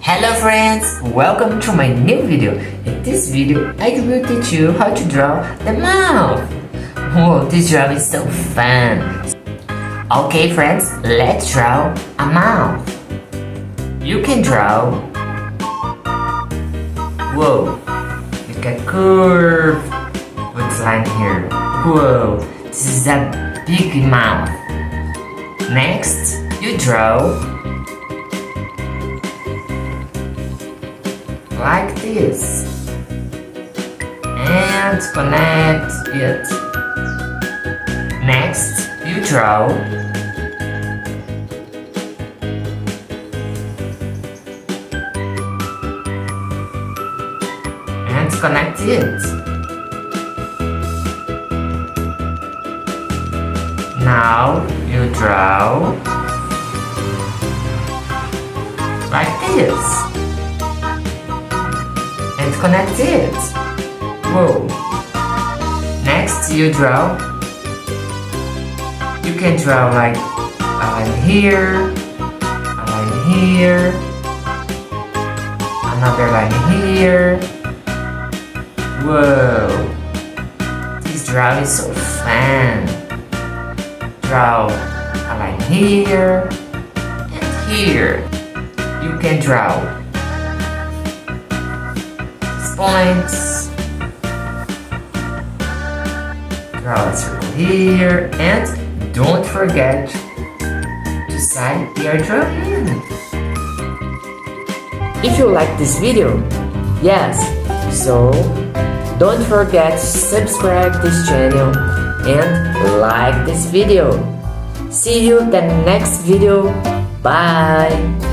Hello friends, welcome to my new video. In this video, I will teach you how to draw the mouth. Whoa, this drawing is so fun. Okay friends, let's draw a mouth. You can draw. Whoa, like a curve with line here. Whoa, this is a big mouth. Next, you draw like this and connect it. Next, you draw and connect it. Now you draw like this and connect it. Whoa. Next you draw. You can draw like a line here, a line here, another line here. Whoa. This drawing is so fun. Draw a line here and here. You can draw points, draw a circle here, and don't forget to sign your drawing. If you like this video, yes, so don't forget to subscribe this channel and like this video. See you in the next video. Bye.